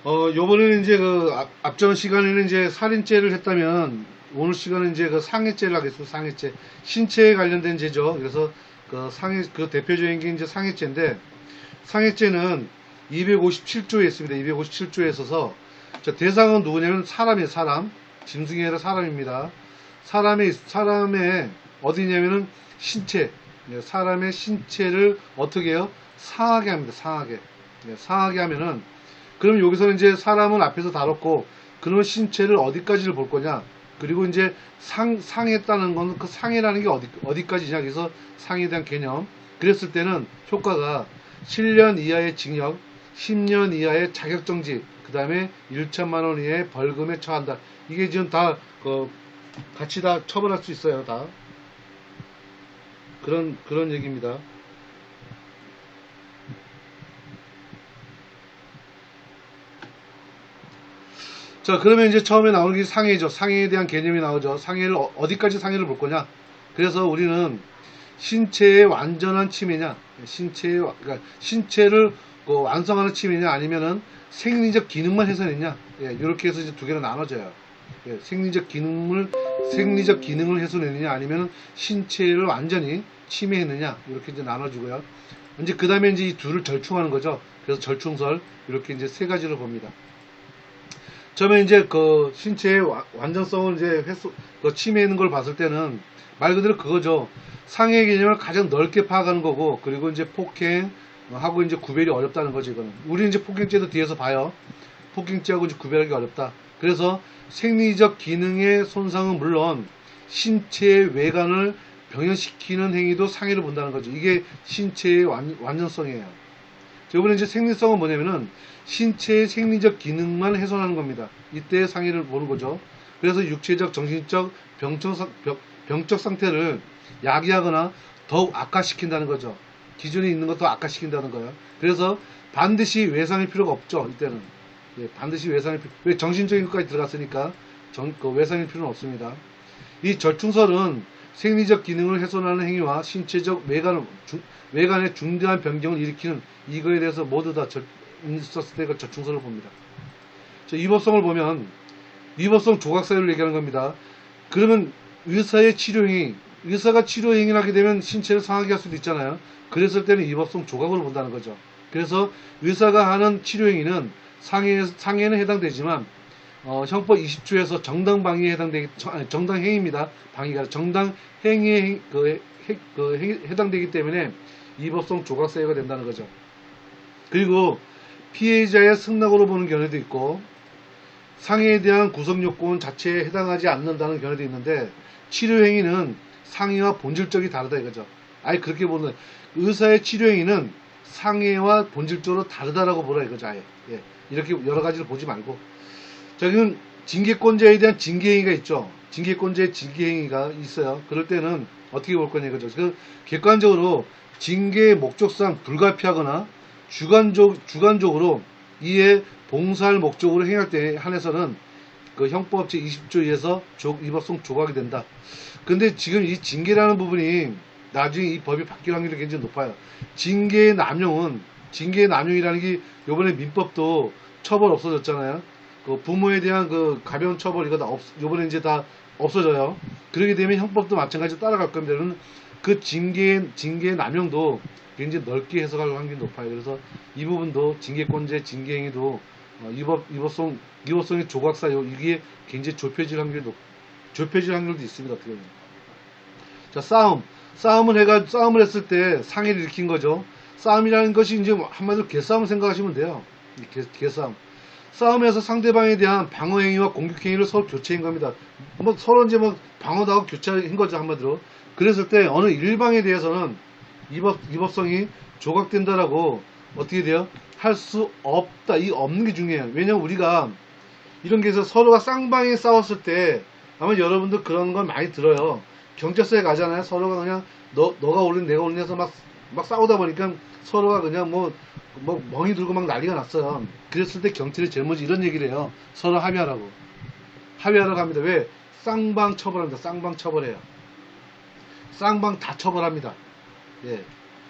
요번에는 이제 앞전 시간에는 이제 살인죄를 했다면, 오늘 시간은 이제 상해죄를 하겠습니다. 상해죄. 신체에 관련된 죄죠. 그래서 그 대표적인 게 이제 상해죄인데, 상해죄는 257조에 있습니다. 257조에 있어서, 대상은 누구냐면 사람이에요, 사람. 짐승이 아니라 사람입니다. 사람의, 어디냐면은 신체. 사람의 신체를 어떻게 해요? 상하게 합니다, 상하게. 상하게 하면은, 그럼 여기서는 이제 사람은 앞에서 다뤘고, 그러면 신체를 어디까지를 볼 거냐? 그리고 이제 상했다는 건 그 상해라는 게 어디까지냐? 그래서 상에 대한 개념. 그랬을 때는 효과가 7년 이하의 징역, 10년 이하의 자격정지, 그 다음에 1천만 원 이하의 벌금에 처한다. 이게 지금 다, 같이 다 처벌할 수 있어요, 다. 그런 얘기입니다. 자, 그러면 이제 처음에 나오는 게 상해죠. 상해에 대한 개념이 나오죠. 상해를, 어디까지 상해를 볼 거냐? 그래서 우리는 신체의 완전한 침해냐, 그러니까 신체를 완성하는 침해냐, 아니면은 생리적 기능만 훼손했냐, 이렇게 해서 이제 두 개로 나눠져요. 생리적 기능을 훼손했느냐, 아니면은 신체를 완전히 침해했느냐, 이렇게 이제 나눠지고요. 이제 그 다음에 이제 이 둘을 절충하는 거죠. 그래서 절충설, 이렇게 이제 세 가지로 봅니다. 처음에 이제 신체의 완전성을 이제 침해하는 걸 봤을 때는 말 그대로 그거죠. 상해 개념을 가장 넓게 파악하는 거고, 그리고 이제 폭행하고 이제 구별이 어렵다는 거죠, 이거는. 우리는 이제 폭행죄도 뒤에서 봐요. 폭행죄하고 이제 구별하기 어렵다. 그래서 생리적 기능의 손상은 물론 신체의 외관을 병현시키는 행위도 상해를 본다는 거죠. 이게 신체의 완전성이에요. 이번에 이제 생리성은 뭐냐면은 신체의 생리적 기능만 훼손하는 겁니다. 이때 상해를 보는 거죠. 그래서 육체적, 정신적, 병적 상태를 야기하거나 더욱 악화시킨다는 거죠. 기존에 있는 것도 악화시킨다는 거예요. 그래서 반드시 외상일 필요가 없죠. 이때는. 반드시 외상일 왜 정신적인 것까지 들어갔으니까 외상일 필요는 없습니다. 이 절충설은 생리적 기능을 훼손하는 행위와 신체적 외관의 중대한 변경을 일으키는 이거에 대해서 모두 다 있었을 때가 절충설을 봅니다. 위법성을 보면 위법성 조각사유를 얘기하는 겁니다. 그러면 의사의 치료행위, 의사가 치료행위를 하게 되면 신체를 상하게 할 수도 있잖아요. 그랬을 때는 위법성 조각으로 본다는 거죠. 그래서 의사가 하는 치료행위는 상해는 해당되지만 형법 20조에서 정당방위에 정당행위입니다. 방위가 정당행위에 해당되기 때문에 위법성 조각사유가 된다는 거죠. 그리고 피해자의 승낙으로 보는 견해도 있고, 상해에 대한 구성요건 자체에 해당하지 않는다는 견해도 있는데, 치료행위는 상해와 본질적이 다르다 이거죠. 아예 그렇게 보는 거예요. 의사의 치료행위는 상해와 본질적으로 다르다라고 보라 이거죠. 아예. 이렇게 여러 가지를 보지 말고. 저기는 징계권자에 대한 징계행위가 있죠. 징계권자의 징계행위가 있어요. 그럴 때는 어떻게 볼 거냐 이거죠. 객관적으로 징계의 목적상 불가피하거나 주관적으로 이에 봉사할 목적으로 행할 때 한해서는 형법 제20조에서 위법성 조각이 된다. 근데 지금 이 징계라는 부분이 나중에 이 법이 바뀔 확률이 굉장히 높아요. 징계의 남용이라는 게 요번에 민법도 처벌 없어졌잖아요. 부모에 대한 가벼운 처벌 이거 다 요번에 이제 다 없어져요. 그렇게 되면 형법도 마찬가지로 따라갈 겁니다. 그 징계의 남용도 굉장히 넓게 해석할 확률이 높아요. 그래서 이 부분도 징계권자의 징계행위도 위법성의 조각사유 이게 굉장히 좁혀질 확률도 있습니다. 어떻게 보면. 자, 싸움을 했을 때 상해를 일으킨 거죠. 싸움이라는 것이 이제 한마디로 개싸움 생각하시면 돼요. 개싸움. 싸움에서 상대방에 대한 방어행위와 공격행위를 서로 교체한 겁니다. 서로 이제 방어도 하고 교체한 거죠, 한마디로. 그랬을 때 어느 일방에 대해서는 위법성이 조각된다라고 어떻게 돼요? 할 수 없다. 이 없는 게 중요해요. 왜냐면 우리가 이런 게 있어 서로가 쌍방이 싸웠을 때 아마 여러분들 그런 건 많이 들어요. 경찰서에 가잖아요. 서로가 그냥 너가 올린 내가 올린 해서 막 싸우다 보니까 서로가 그냥 멍이 들고 막 난리가 났어요. 그랬을 때 경찰이 제일 먼저 이런 얘기를 해요. 서로 합의하라고 합니다. 왜? 쌍방 처벌합니다. 쌍방 처벌해요. 쌍방 다 처벌합니다.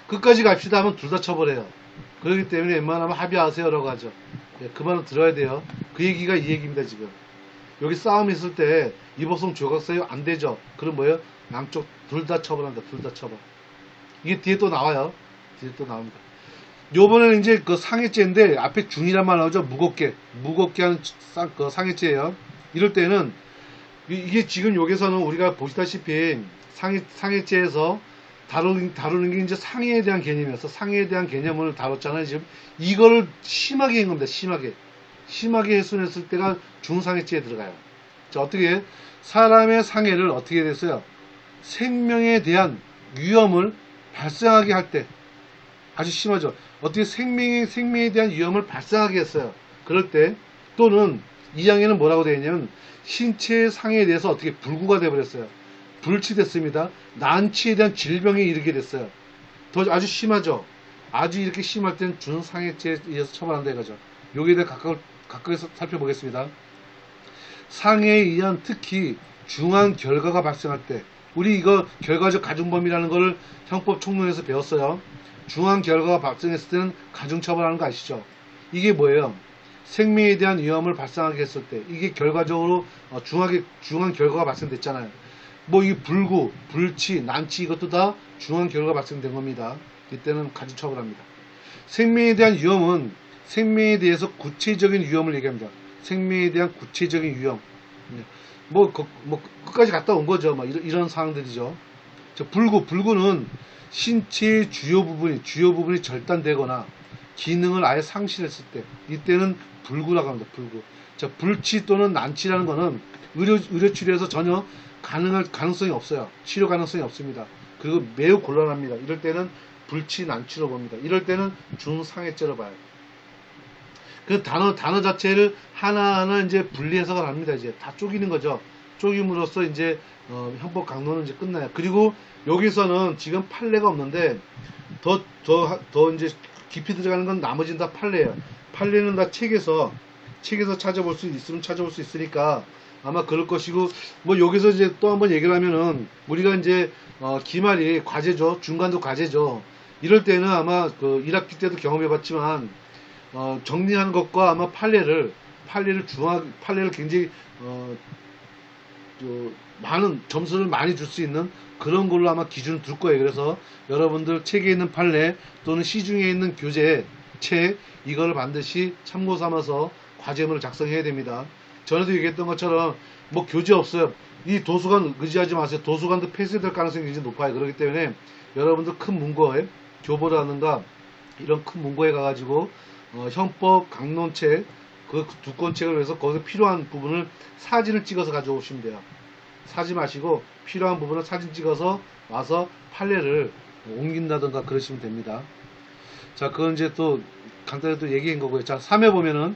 끝까지 갑시다 하면 둘 다 처벌해요. 그렇기 때문에 웬만하면 합의하세요라고 하죠. 예, 그 말은 들어야 돼요. 그 얘기가 이 얘기입니다. 지금 여기 싸움이 있을 때 이보성 조각사유 안 되죠. 그럼 뭐예요? 양쪽 둘 다 처벌한다. 둘 다 처벌. 이게 뒤에 또 나와요. 뒤에 또 나옵니다. 요번에는 이제 그 상해죄인데 앞에 중이란 말 나오죠. 무겁게 하는 그 상해죄예요. 이럴 때는 이게 지금 여기서는 우리가 보시다시피 상해죄에서 다루는 게 이제 상해에 대한 개념이어서 상해에 대한 개념을 다뤘잖아요. 지금 이거를 심하게 한 겁니다. 심하게 훼손했을 때가 중상해죄에 들어가요. 자, 어떻게 사람의 상해를 어떻게 됐어요? 생명에 대한 위험을 발생하게 할 때 아주 심하죠. 어떻게 생명에 대한 위험을 발생하게 했어요. 그럴 때 또는 이 항에는 뭐라고 되어 있냐면 신체의 상해에 대해서 어떻게 불구가 되어버렸어요. 불치됐습니다. 난치에 대한 질병에 이르게 됐어요. 더 아주 심하죠. 아주 이렇게 심할 때는 준상해죄에 의해서 처벌한다 이거죠. 여기에 대해 각각 살펴보겠습니다. 상해에 의한 특히 중한 결과가 발생할 때 우리 이거 결과적 가중범위라는 걸 형법 총론에서 배웠어요. 중한 결과가 발생했을 때는 가중처벌하는 거 아시죠? 이게 뭐예요? 생명에 대한 위험을 발생하게 했을 때 이게 결과적으로 중한 결과가 발생됐잖아요. 뭐 이 불구, 불치, 난치 이것도 다 중한 결과가 발생된 겁니다. 이때는 가중처벌합니다. 생명에 대한 위험은 생명에 대해서 구체적인 위험을 얘기합니다. 생명에 대한 구체적인 위험. 끝까지 갔다 온 거죠. 이런 상황들이죠. 불구는 신체의 주요 부분이 절단되거나 기능을 아예 상실했을 때 이때는 불구라고 합니다. 불구. 자, 불치 또는 난치라는 거는 의료 치료에서 전혀 가능할 가능성이 없어요. 치료 가능성이 없습니다. 그리고 매우 곤란합니다. 이럴 때는 불치 난치로 봅니다. 이럴 때는 중상해죄로 봐요. 그 단어 자체를 하나하나 이제 분리 해석을 합니다. 이제 다 쪼개는 거죠. 쪼김으로써 이제 형법 강론은 이제 끝나요. 그리고 여기서는 지금 판례가 없는데 더 이제 깊이 들어가는 건 나머지는 다 판례예요. 판례는 다 책에서 찾아볼 수 있으면 찾아볼 수 있으니까 아마 그럴 것이고 뭐 여기서 이제 또 한번 얘기를 하면은 우리가 이제 기말이 과제죠. 중간도 과제죠. 이럴 때는 아마 그 1학기 때도 경험해봤지만 정리하는 것과 아마 판례를 굉장히 많은 점수를 많이 줄 수 있는 그런 걸로 아마 기준을 둘 거예요. 그래서 여러분들 책에 있는 판례 또는 시중에 있는 교재 책 이거를 반드시 참고 삼아서 과제문을 작성해야 됩니다. 전에도 얘기했던 것처럼 뭐 교재 없어요. 이 도서관 의지하지 마세요. 도서관도 폐쇄될 가능성이 굉장히 높아요. 그렇기 때문에 여러분들 큰 문고에 교보라든가 이런 큰 문고에 가가지고 형법 강론책 그 두 권 책을 위해서 거기서 필요한 부분을 사진을 찍어서 가져오시면 돼요. 사지 마시고 필요한 부분을 사진 찍어서 와서 판례를 옮긴다든가 그러시면 됩니다. 자, 그건 이제 또 간단히 또 얘기한 거고요. 자, 3회 보면은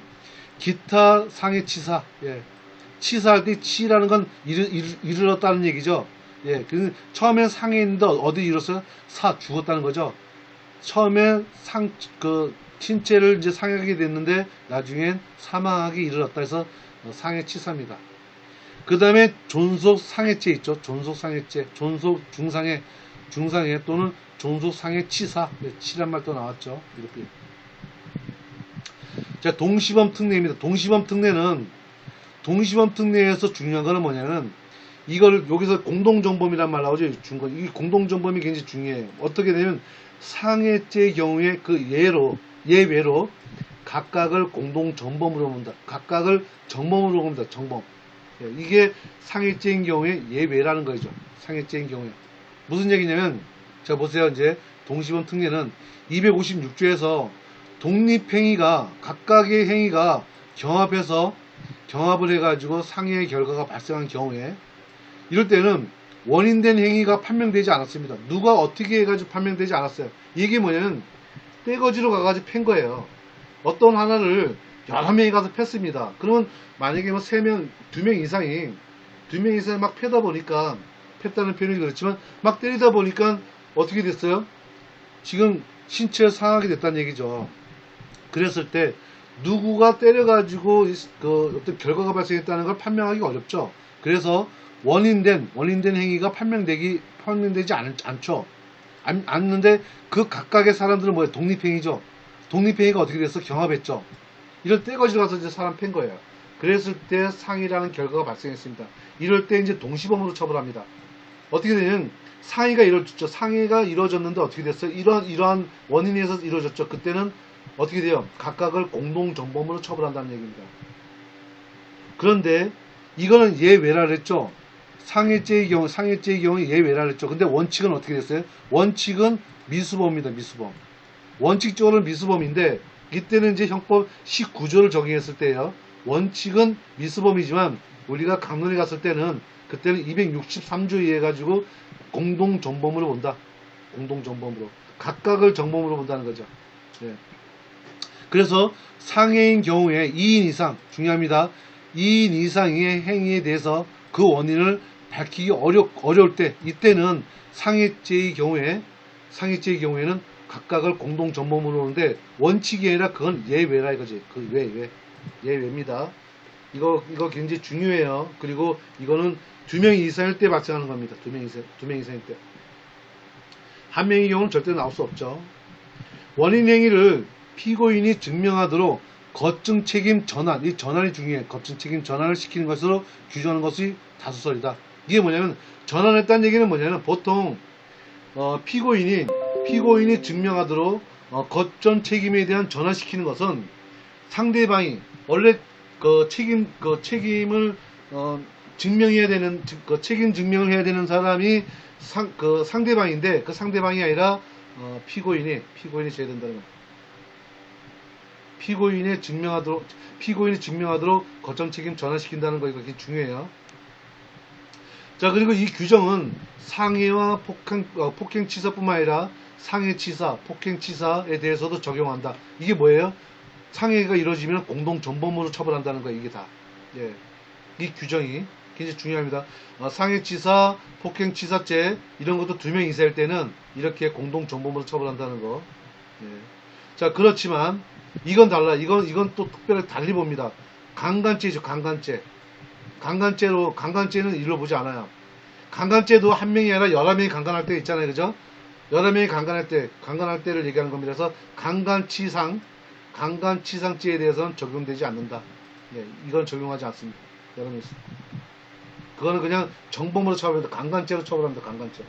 기타 상해 치사. 예. 치사할 때 치라는 건 이르렀다는 얘기죠. 예. 그 처음엔 상해인데 어디 이뤘어요? 죽었다는 거죠. 처음에 신체를 이제 상하게 됐는데 나중엔 사망하게 이르렀다 해서 상해 치사입니다. 그 다음에 존속 상해죄 있죠. 존속 상해죄, 존속 중상해 또는 존속 상해 치사. 치란 말도 나왔죠. 이렇게. 자, 동시범 특례입니다. 동시범 특례에서 중요한 거는 뭐냐면 이걸 여기서 공동정범이란 말 나오죠. 이 공동정범이 굉장히 중요해요. 어떻게 되면 상해죄의 경우에 그 예외로 각각을 공동정범으로 본다. 각각을 정범으로 봅니다. 정범. 이게 상해죄인 경우에 예외라는 거죠. 상해죄인 경우에. 무슨 얘기냐면, 자, 보세요. 이제 동시범 특례는 256조에서 독립행위가, 각각의 행위가 경합을 해가지고 상해의 결과가 발생한 경우에, 이럴 때는 원인된 행위가 판명되지 않았습니다. 누가 어떻게 해가지고 판명되지 않았어요. 이게 뭐냐면, 떼거지로 가가지고 팬 거예요. 어떤 하나를 여러 명이 가서 팼습니다. 그러면 만약에 뭐 3명, 2명 이상이 막 패다 보니까, 팼다는 표현이 그렇지만, 막 때리다 보니까 어떻게 됐어요? 지금 신체가 상하게 됐다는 얘기죠. 그랬을 때, 누구가 때려가지고 어떤 결과가 발생했다는 걸 판명하기 어렵죠. 그래서 원인된 행위가 판명되지 않죠. 않는데 그 각각의 사람들은 뭐예요? 독립행위죠. 독립행위가 어떻게 돼서 경합했죠. 이런 떼거지로 가서 이제 사람 팬 거예요. 그랬을 때 상해라는 결과가 발생했습니다. 이럴 때 이제 동시범으로 처벌합니다. 어떻게 되냐면 상해가 이루어졌죠. 상해가 이루어졌는데 어떻게 됐어요? 이러한 원인에 의해서 이루어졌죠. 그때는 어떻게 돼요? 각각을 공동정범으로 처벌한다는 얘기입니다. 그런데 이거는 예외라 그랬죠. 상해죄의 경우에 예외라 그랬죠. 근데 원칙은 어떻게 됐어요? 원칙은 미수범입니다. 미수범. 원칙적으로는 미수범인데 이때는 이제 형법 19조를 적용했을 때예요. 원칙은 미수범이지만 우리가 강론에 갔을 때는 그때는 263조에 의해 가지고 공동정범으로 본다. 공동정범으로. 각각을 정범으로 본다는 거죠. 네. 그래서 상해인 경우에 2인 이상, 중요합니다. 2인 이상의 행위에 대해서 그 원인을 밝히기 어려울 때, 이때는 상해죄의 경우에는 각각을 공동정범으로 보는데 원칙이 아니라 그건 예외라 이거지. 그 예외입니다. 이거 굉장히 중요해요. 그리고 이거는 2명 이상일 때 발생하는 겁니다. 2명 이상일 때. 한 명의 경우는 절대 나올 수 없죠. 원인 행위를 피고인이 증명하도록 거증 책임 전환, 이 전환이 중요해. 거증 책임 전환을 시키는 것으로 규정하는 것이 다수설이다. 이게 뭐냐면 전환했다는 얘기는 뭐냐면 보통 피고인이 증명하도록 거점 책임에 대한 전환시키는 것은 상대방이 원래 책임을 증명해야 되는 책임 증명을 해야 되는 사람이 상대방인데 그 상대방이 아니라 피고인이 줘야 된다는 겁니다. 피고인이 증명하도록 거점 책임 전환시킨다는 거 이거 굉장히 중요해요. 자, 그리고 이 규정은 상해와 폭행치사뿐만 아니라 상해치사, 폭행치사에 대해서도 적용한다. 이게 뭐예요? 상해가 이루어지면 공동전범으로 처벌한다는 거예요. 이게 다. 예. 이 규정이 굉장히 중요합니다. 상해치사, 폭행치사죄 이런 것도 2명 이상일 때는 이렇게 공동전범으로 처벌한다는 거. 예. 자, 그렇지만 이건 달라. 이건 또 특별히 달리 봅니다. 강간죄죠. 강간죄. 강간죄는 일로 보지 않아요. 강간죄도 한 명이 아니라 여러 명이 강간할 때 있잖아요. 그죠? 여러 명이 강간할 때를 얘기하는 겁니다. 그래서 강간치상죄에 대해서는 적용되지 않는다. 네, 이건 적용하지 않습니다. 여러 명이 있습니다. 그거는 그냥 정범으로 처벌합니다. 강간죄로 처벌합니다. 강간죄로.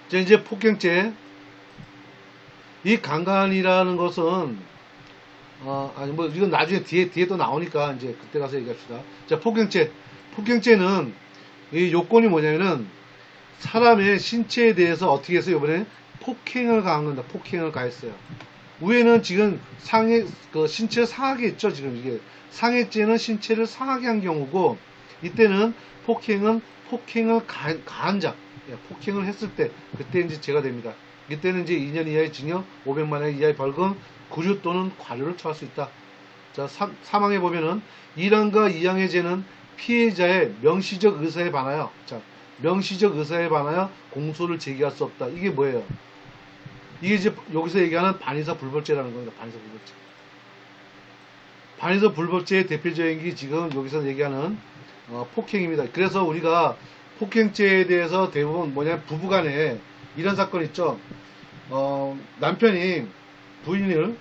자, 이제 폭행죄. 이 강간이라는 것은 이건 나중에 뒤에 또 나오니까 이제 그때 가서 얘기합시다. 자, 폭행죄는 이 요건이 뭐냐면은 사람의 신체에 대해서 어떻게 했어요? 이번에 폭행을 가한 겁니다. 폭행을 가했어요. 위에는 지금 신체를 상하게 했죠. 지금 이게 상해죄는 신체를 상하게 한 경우고 이때는 폭행을 가한 자, 폭행을 했을 때 그때 이제 죄가 됩니다. 이때는 이제 2년 이하의 징역, 500만 원 이하의 벌금, 구류 또는 과료를 처할 수 있다. 자, 3항에 보면은 1항과 2항의 죄는 피해자의 명시적 의사에 반하여, 명시적 의사에 반하여 공소를 제기할 수 없다. 이게 뭐예요? 이게 이제 여기서 얘기하는 반의사 불벌죄라는 겁니다. 반의사 불벌죄의 대표적인 게 지금 여기서 얘기하는 폭행입니다. 그래서 우리가 폭행죄에 대해서 대부분 뭐냐면 부부간에 이런 사건 있죠. 남편이 부인을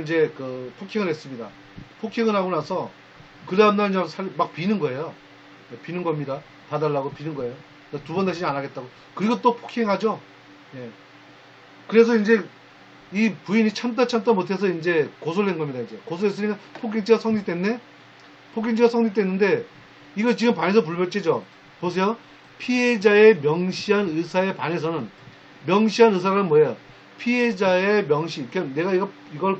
이제 폭행을 했습니다. 폭행을 하고 나서 그 다음날 막 비는 거예요. 비는 겁니다. 봐달라고 비는 거예요. 2번 다시 안 하겠다고. 그리고 또 폭행하죠. 예. 그래서 이제 이 부인이 참다 못해서 이제 고소를 낸 겁니다. 이제 고소했으니까 폭행죄가 성립됐는데 이거 지금 반해서 불벌죄죠. 보세요. 피해자의 명시한 의사에 반해서는 명시한 의사는 뭐예요? 피해자의 명시. 그러니까 내가 이걸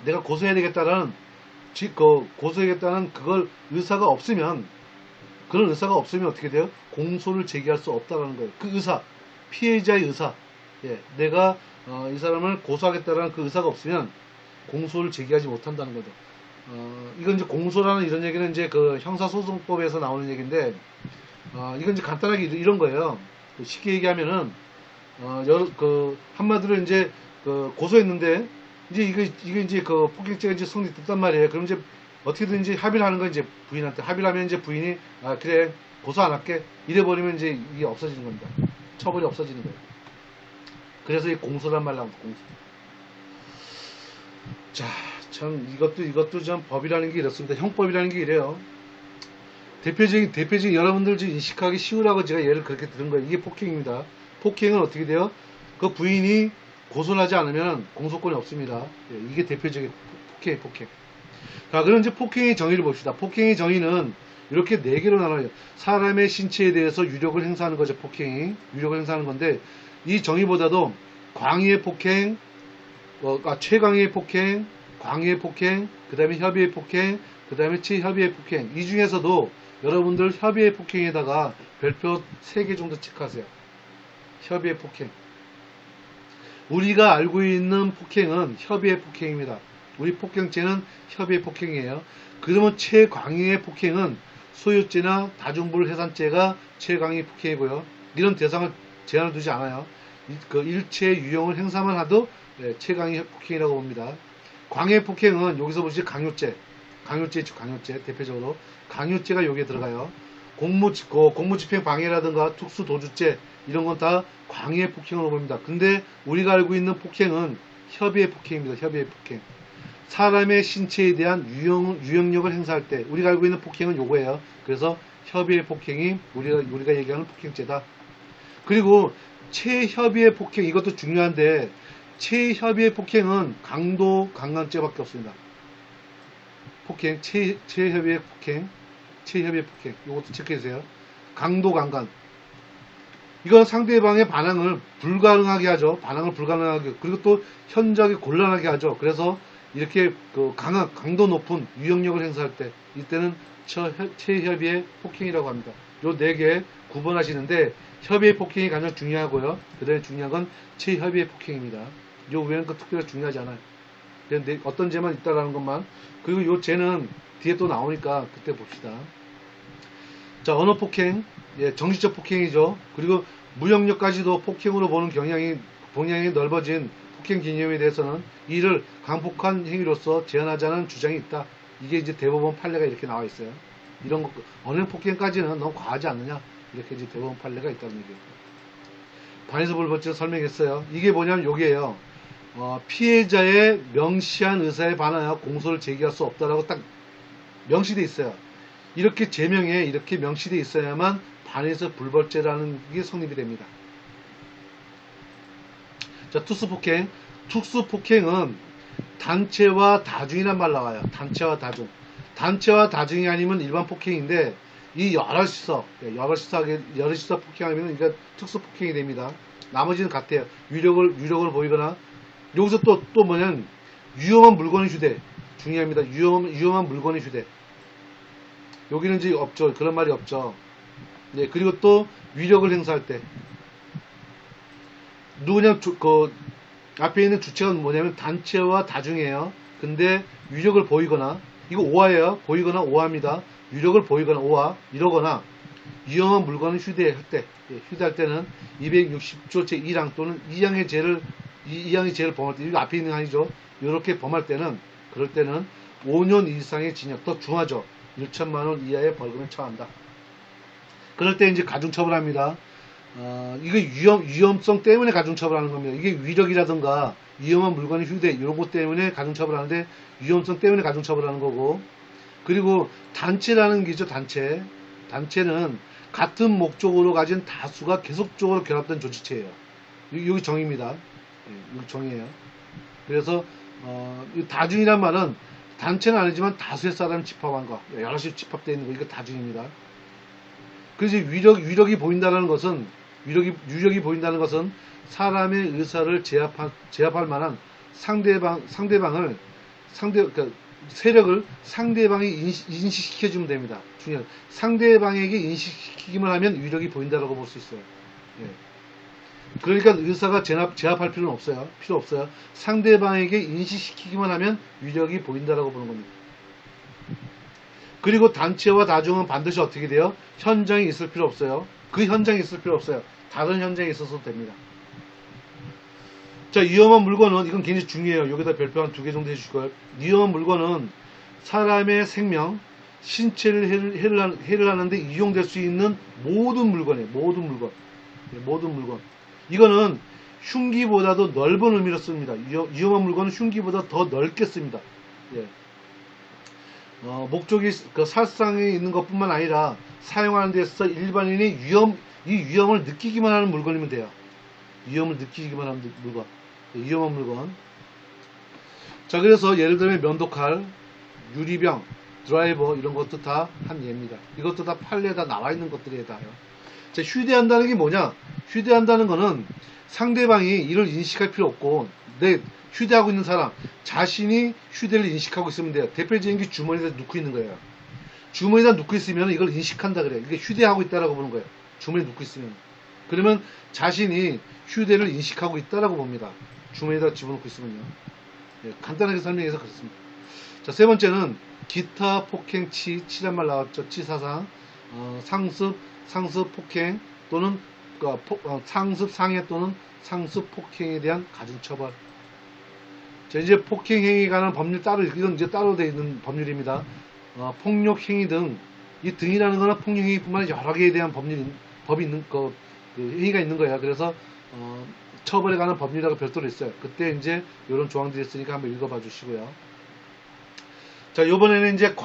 내가 고소해야 되겠다라는 고소하겠다는 그걸 의사가 없으면 그런 의사가 없으면 어떻게 돼요? 공소를 제기할 수 없다라는 거예요. 그 의사, 피해자의 의사. 예, 내가 이 사람을 고소하겠다라는 그 의사가 없으면 공소를 제기하지 못한다는 거죠. 이건 이제 공소라는 이런 얘기는 이제 그 형사소송법에서 나오는 얘기인데, 이건 이제 간단하게 이런 거예요. 쉽게 얘기하면은, 한마디로 이제, 고소했는데, 이제 이게 이제 폭행죄가 이제 성립됐단 말이에요. 그럼 이제 어떻게든지 합의를 하는 건 이제 부인한테. 합의를 하면 이제 부인이, 그래, 고소 안 할게. 이래버리면 이제 이게 없어지는 겁니다. 처벌이 없어지는 거예요. 그래서 이 공소란 말 나옵니다. 공소. 자, 참 이것도 참 법이라는 게 이렇습니다. 형법이라는 게 이래요. 대표적인 여러분들 좀 인식하기 쉬우라고 제가 예를 그렇게 들은 거예요. 이게 폭행입니다. 폭행은 어떻게 돼요? 그 부인이 고소를 하지 않으면 공소권이 없습니다. 예, 이게 대표적인 폭행. 자, 그럼 이제 폭행의 정의를 봅시다. 폭행의 정의는 이렇게 네 개로 나눠요. 사람의 신체에 대해서 유력을 행사하는 거죠. 폭행이 유력을 행사하는 건데, 이 정의보다도 광의의 폭행, 최강의 폭행, 광의의 폭행, 그 다음에 협의의 폭행, 그 다음에 최협의의 폭행. 이 중에서도 여러분들 협의의 폭행에다가 별표 3개 정도 체크하세요. 협의의 폭행. 우리가 알고 있는 폭행은 협의의 폭행입니다. 우리 폭행죄는 협의의 폭행이에요. 그러면 최광의의 폭행은 소유죄나 다중불해산죄가 최광의 폭행이고요. 이런 대상을 제한을 두지 않아요. 그 일체 유형을 행사만 하도 최강의 폭행이라고 봅니다. 광의 폭행은 여기서 보시죠. 강요죄 대표적으로 강요죄가 여기에 들어가요. 공무집행 방해라든가 특수도주죄 이런 건 다 광의 폭행으로 봅니다. 근데 우리가 알고 있는 폭행은 협의의 폭행입니다. 협의의 폭행. 사람의 신체에 대한 유형력을 행사할 때 우리가 알고 있는 폭행은 요거예요. 그래서 협의의 폭행이 우리가 얘기하는 폭행죄다. 그리고 최협의의 폭행, 이것도 중요한데 최협의의 폭행은 강도 강간죄밖에 없습니다. 폭행, 최협의의 폭행, 이것도 체크해주세요. 강도 강간. 이건 상대방의 반항을 불가능하게 하죠. 그리고 또 현저하게 곤란하게 하죠. 그래서 이렇게 강도 높은 유형력을 행사할 때, 이때는 최협의의 폭행이라고 합니다. 요 4개 구분하시는데, 협의의 폭행이 가장 중요하고요. 그 다음에 중요한 건 최협의의 폭행입니다. 요 외에는 특별히 중요하지 않아요. 어떤 죄만 있다라는 것만. 그리고 요 죄는 뒤에 또 나오니까 그때 봅시다. 자, 언어폭행. 예, 정신적 폭행이죠. 그리고 무형력까지도 폭행으로 보는 경향이 넓어진 폭행 개념에 대해서는 이를 강폭한 행위로서 제한하자는 주장이 있다. 이게 이제 대법원 판례가 이렇게 나와 있어요. 이런 거, 언행 폭행까지는 너무 과하지 않느냐. 이렇게 이제 대법원 판례가 있다는 얘기예요. 반의서 불법죄 설명했어요. 이게 뭐냐면 요게요. 피해자의 명시한 의사에 반하여 공소를 제기할 수 없다라고 딱 명시돼 있어요. 이렇게 제명에 이렇게 명시돼 있어야만 반의서 불법죄라는 게 성립이 됩니다. 자, 특수폭행. 특수폭행은 단체와 다중이란 말 나와요. 단체와 다중이 아니면 일반 폭행인데, 이 여럿이서 폭행하면 이게 특수폭행이 됩니다. 나머지는 같아요. 유력을 보이거나, 여기서 또 뭐냐면, 위험한 물건의 휴대. 중요합니다. 위험한 물건의 휴대. 여기는 이제 없죠. 그런 말이 없죠. 네, 그리고 또 위력을 행사할 때. 앞에 있는 주체가 뭐냐면 단체와 다중이에요. 근데 위력을 보이거나, 이거 오화예요. 보이거나 오화입니다. 위력을 보이거나 오화, 이러거나, 위험한 물건을 휴대할 때, 휴대할 때는 260조 제1항 또는 2항의 죄를 범할 때, 이거 앞에 있는 항이죠. 이렇게 범할 때는, 그럴 때는 5년 이상의 징역, 더 중하죠. 1천만원 이하의 벌금에 처한다. 그럴 때 이제 가중처벌합니다. 이게 위험성 때문에 가중처벌하는 겁니다. 이게 위력이라든가 위험한 물건의 휴대, 이런 것 때문에 가중처벌하는데, 위험성 때문에 가중처벌하는 거고, 그리고 단체라는 게 있죠. 단체는 같은 목적으로 가진 다수가 계속적으로 결합된 조직체예요. 여기 정의입니다. 여기 정의예요. 그래서 다중이란 말은 단체는 아니지만 다수의 사람이 집합한 거, 여럿이 집합되어 있는 거, 이거 다중입니다. 그래서 위력이 보인다는 것은, 유력이 보인다는 것은 사람의 의사를 제압할 만한 세력을 상대방이 인식시켜주면 됩니다. 중요한, 상대방에게 인식시키기만 하면 위력이 보인다라고 볼 수 있어요. 예. 그러니까 의사가 제압할 필요는 없어요. 필요 없어요. 상대방에게 인식시키기만 하면 위력이 보인다라고 보는 겁니다. 그리고 단체와 다중은 반드시 어떻게 돼요? 현장에 있을 필요 없어요. 그 현장에 있을 필요 없어요. 다른 현장에 있어도 됩니다. 자, 위험한 물건은, 이건 굉장히 중요해요. 여기다 별표 한 2개 정도 해주실 거예요. 위험한 물건은 사람의 생명, 신체를 해를 하는데 이용될 수 있는 모든 물건이에요. 모든 물건. 이거는 흉기보다도 넓은 의미로 씁니다. 위험한 물건은 흉기보다 더 넓게 씁니다. 예. 목적이 그 살상에 있는 것뿐만 아니라 사용하는 데 있어서 일반인이 이 위험을 느끼기만 하는 물건이면 돼요. 위험을 느끼기만 하는 물건. 위험한 물건. 자, 그래서 예를 들면 면도칼, 유리병, 드라이버 이런 것도 다 한 예입니다. 이것도 다 판례에 다 나와 있는 것들이에요. 다요. 자, 휴대한다는 게 뭐냐? 휴대한다는 거는 상대방이 이를 인식할 필요 없고 내 휴대하고 있는 사람 자신이 휴대를 인식하고 있으면 돼요. 대표적인 게 주머니에다 넣고 있는 거예요. 주머니에다 넣고 있으면 이걸 인식한다 그래요. 이게 휴대하고 있다라고 보는 거예요. 주머니에 넣고 있으면. 그러면 자신이 휴대를 인식하고 있다라고 봅니다. 주머니에다 집어넣고 있으면요. 네, 간단하게 설명해서 그렇습니다. 자, 세 번째는 기타, 폭행, 치란 말 나왔죠. 치사상, 상습, 폭행 또는 상습, 상해 또는 상습, 폭행에 대한 가중처벌. 자, 이제 폭행행위에 관한 법률 이건 이제 따로 되어 있는 법률입니다. 폭력행위 등, 이 등이라는 거는 폭력행위뿐만 아니라 여러 개에 대한 법이 있는 그 행위가 있는 거예요. 그래서 처벌에 관한 법률이라고 별도로 있어요. 그때 이제 이런 조항들이 있으니까 한번 읽어봐 주시고요. 자, 요번에는 이제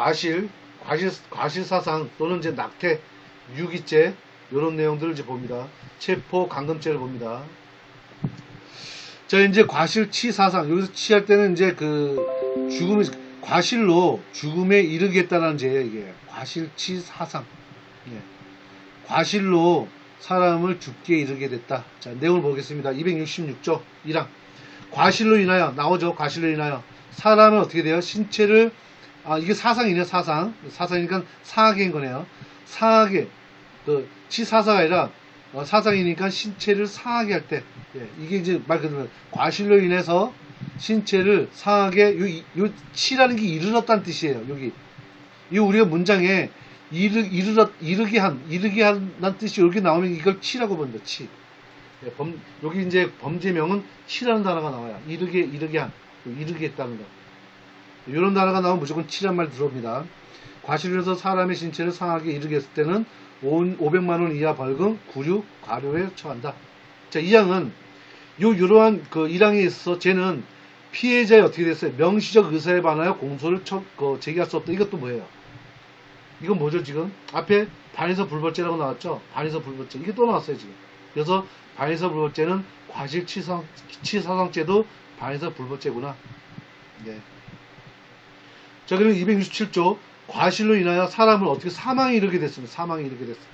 과실사상 또는 이제 낙태, 유기죄 이런 내용들을 이제 봅니다. 체포, 감금죄를 봅니다. 자, 이제 과실치사상 여기서 치할 때는 이제 과실로 죽음에 이르겠다라는 죄예요. 이게 과실치사상. 예. 과실로 사람을 죽게 이르게 됐다. 자, 내용을 보겠습니다. 266조 1항. 과실로 인하여 나오죠. 과실로 인하여 사람은 어떻게 돼요? 신체를 이게 사상이네요. 사상이니까 사하게인 거네요. 사하게 치사사가 아니라 사상이니까 신체를 상하게 할 때, 예, 이게 이제 말 그대로 과실로 인해서 신체를 상하게, 치라는 게 이르렀다는 뜻이에요. 여기 우리가 문장에 이르게 한다는 뜻이 이렇게 나오면 이걸 치라고 부른다. 치. 예, 여기 이제 범죄명은 치라는 단어가 나와요. 이르게 했다는 거. 이런 단어가 나오면 무조건 치란 말 들어옵니다. 과실로 인해서 사람의 신체를 상하게 이르게 했을 때는 500만원 이하 벌금, 구류, 과료에 처한다. 자, 이 항은 이러한 1항에 있어서 쟤는 피해자의 어떻게 됐어요? 명시적 의사에 반하여 공소를 제기할 수 없다. 이것도 뭐예요? 이건 뭐죠, 지금? 앞에 반의사 불벌죄라고 나왔죠? 반의사 불벌죄. 이게 또 나왔어요, 지금. 그래서 반의사 불벌죄는 과실치사상죄도 반의사 불벌죄구나. 네. 자, 그러면 267조. 과실로 인하여 사람을 어떻게 사망에 이르게 됐습니다. 사망에 이르게 됐습니다.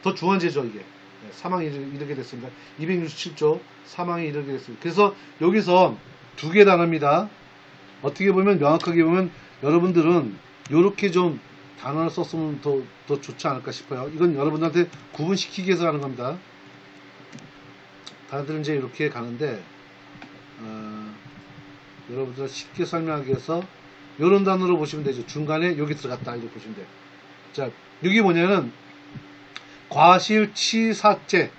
더 중한 죄죠, 이게. 네, 사망에 이르게 됐습니다. 267조 사망에 이르게 됐습니다. 그래서 여기서 두 개 단어입니다. 어떻게 보면 명확하게 보면 여러분들은 이렇게 좀 단어를 썼으면 더 좋지 않을까 싶어요. 이건 여러분들한테 구분시키기 위해서 하는 겁니다. 다들 이제 이렇게 가는데 여러분들 쉽게 설명하기 위해서 이런 단어로 보시면 되죠. 중간에 여기 들어갔다 이렇게 보시면 돼요. 자, 여기 뭐냐면 과실치사죄,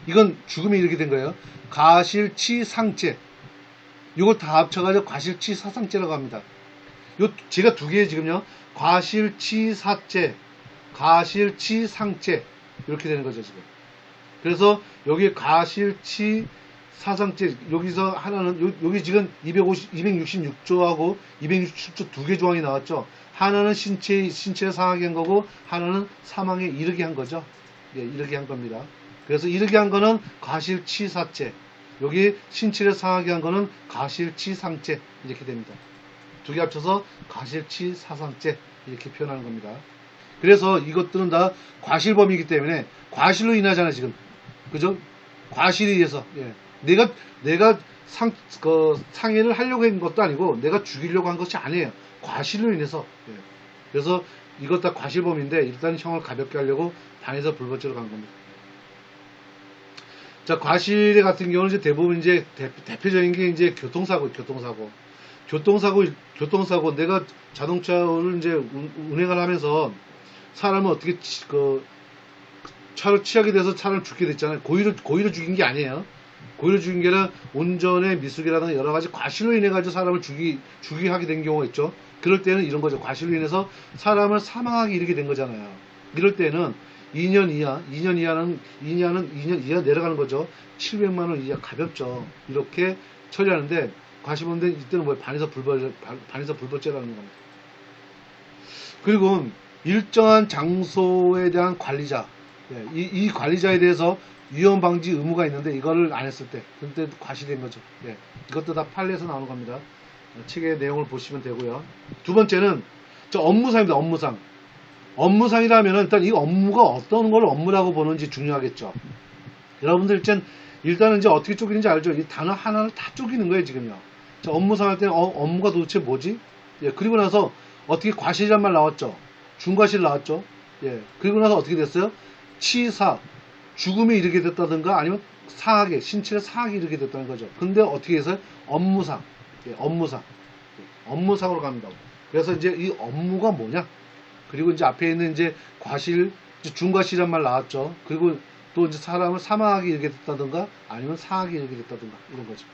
이건 죽음이 이렇게 된 거예요. 과실치상죄, 이걸 다 합쳐가지고 과실치사상죄라고 합니다. 제가 두 개 지금요. 과실치사죄, 과실치상죄 이렇게 되는 거죠 지금. 그래서 여기 과실치사상죄, 여기서 하나는 여기 지금 266조하고 267조 두 개 조항이 나왔죠. 하나는 신체를 상하게 한 거고 하나는 사망에 이르게 한 거죠. 예, 이르게 한 겁니다. 그래서 이르게 한 거는 과실치사죄, 여기 신체를 상하게 한 거는 과실치상죄 이렇게 됩니다. 두 개 합쳐서 과실치사상죄 이렇게 표현하는 겁니다. 그래서 이것들은 다 과실범이기 때문에 과실로 인하잖아요 지금. 그죠? 과실에 의해서. 예. 내가 상해를 하려고 한 것도 아니고 내가 죽이려고 한 것이 아니에요. 과실로 인해서. 예. 그래서 이것 다 과실범인데 일단 형을 가볍게 하려고 반에서 불법죄로 간 겁니다. 자, 과실 같은 경우는 이제 대부분 이제 대표적인 게 이제 교통사고. 내가 자동차를 이제 운행을 하면서 사람은 어떻게 차를 취하게 돼서 차를 죽게 됐잖아요. 고의로 죽인 게 아니에요. 고의로 죽인 게 아니라 운전의 미숙이라든가 여러 가지 과실로 인해 가지고 사람을 죽이게 하게 된 경우가 있죠. 그럴 때는 이런 거죠. 과실로 인해서 사람을 사망하게 이르게 된 거잖아요. 이럴 때는 2년 이하, 2년 이하 내려가는 거죠. 700만 원 이하 가볍죠. 이렇게 처리하는데 과시범죄는 이때는 뭐예요? 반에서 불법죄라는 겁니다. 그리고 일정한 장소에 대한 관리자, 이 관리자에 대해서 위험 방지 의무가 있는데 이거를 안 했을 때 그때 과시된 거죠. 이것도 다 판례에서 나오는 겁니다. 책의 내용을 보시면 되고요. 두 번째는 저 업무상입니다. 업무상이라면 일단 이 업무가 어떤 걸 업무라고 보는지 중요하겠죠. 여러분들 일단은 이제 어떻게 쪼개는지 알죠? 이 단어 하나를 다 쪼개는 거예요, 지금요. 자, 업무상 할 때는 업무가 도대체 뭐지? 그리고 나서 어떻게 과실이란 말 나왔죠? 중과실 나왔죠? 그리고 나서 어떻게 됐어요? 치사, 죽음에 이르게 됐다든가 아니면 사학에, 신체의 사학에 이르게 됐다는 거죠. 근데 어떻게 해서 업무상, 업무상으로 갑니다. 그래서 이제 이 업무가 뭐냐? 그리고 이제 앞에 있는 이제 과실, 중과실이란 말 나왔죠. 그리고 또 이제 사람을 사망하게 이르게 됐다든가 아니면 사학에 이르게 됐다든가 이런 거죠.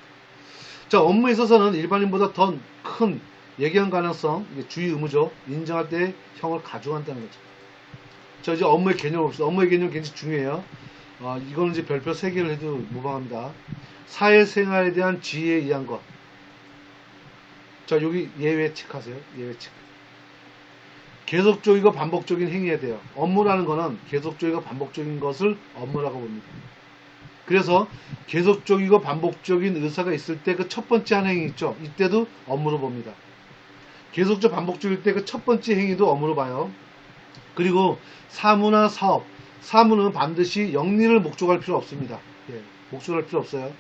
자, 업무에 있어서는 일반인보다 더 큰 예견 가능성, 이게 주의 의무죠. 인정할 때 형을 가중한다는 거죠. 자, 이제 업무의 개념을 봅시다. 업무의 개념 굉장히 중요해요. 이거는 이제 별표 3개를 해도 무방합니다. 사회생활에 대한 지혜에 의한 것. 자, 여기 예외 체크하세요. 예외 체크. 계속적이고 반복적인 행위에 돼요. 업무라는 거는 계속적이고 반복적인 것을 업무라고 봅니다. 그래서 계속적이고 반복적인 의사가 있을 때 그 첫 번째 한 행위 있죠. 이때도 업무로 봅니다. 계속적 반복적일 때 그 첫 번째 행위도 업무로 봐요. 그리고 사무나 사업. 사무는 반드시 영리를 목적할 필요 없습니다. 목적할 필요 없어요.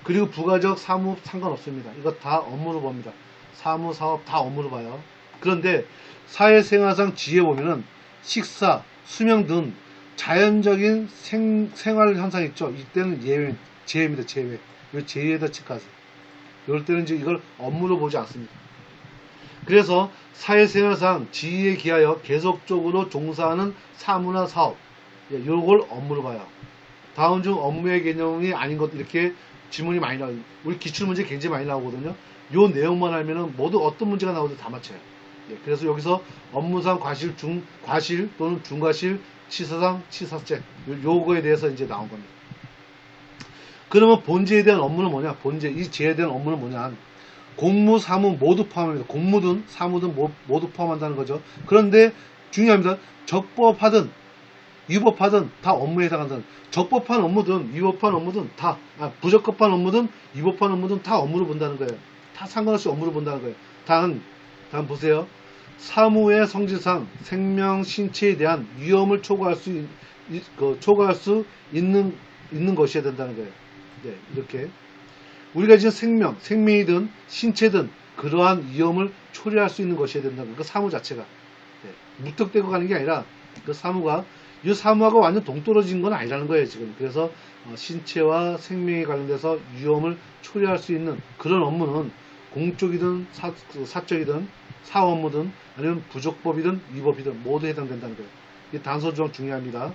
그리고 부가적 사무 상관없습니다. 이거 다 업무로 봅니다. 사무, 사업 다 업무로 봐요. 그런데 사회생활상 지혜 보면은 식사, 수면 등 자연적인 생활 현상 있죠. 이때는 제외입니다. 제외. 이 제외에다 체크하세요. 이럴 때는 이제 이걸 업무로 보지 않습니다. 그래서 사회생활상 지혜에 기하여 계속적으로 종사하는 사무나 사업, 요걸 업무로 봐요. 다음 중 업무의 개념이 아닌 것, 이렇게 질문이 많이 나와요. 우리 기출문제 굉장히 많이 나오거든요. 요 내용만 알면은 모두 어떤 문제가 나오든 다 맞춰요. 그래서 여기서 업무상 과실, 과실 또는 중과실, 치사상, 치사죄, 요거에 대해서 이제 나온 겁니다. 그러면 본제에 대한 업무는 뭐냐? 본제, 이 제에 대한 업무는 뭐냐? 공무, 사무 모두 포함합니다. 공무든 사무든 모두 포함한다는 거죠. 그런데 중요합니다. 적법하든 위법하든 다 업무에 해당한다는. 적법한 업무든 위법한 업무든 다, 부적법한 업무든 위법한 업무든 다 업무로 본다는 거예요. 다 상관없이 업무로 본다는 거예요. 단 보세요. 사무의 성질상 생명, 신체에 대한 위험을 초과할 수 있는 것이어야 된다는 거예요. 이렇게 우리가 지금 생명이든 신체든 그러한 위험을 초래할 수 있는 것이어야 된다는 거예요. 그 사무 자체가 무턱대고 가는 게 아니라 그 사무가 이 사무하고 완전 동떨어진 건 아니라는 거예요, 지금. 그래서 신체와 생명에 관련돼서 위험을 초래할 수 있는 그런 업무는 공적이든 사적이든 사업 업무든 아니면 부적법이든 위법이든 모두 해당된다는 거예요. 이 단서 조항 중요합니다.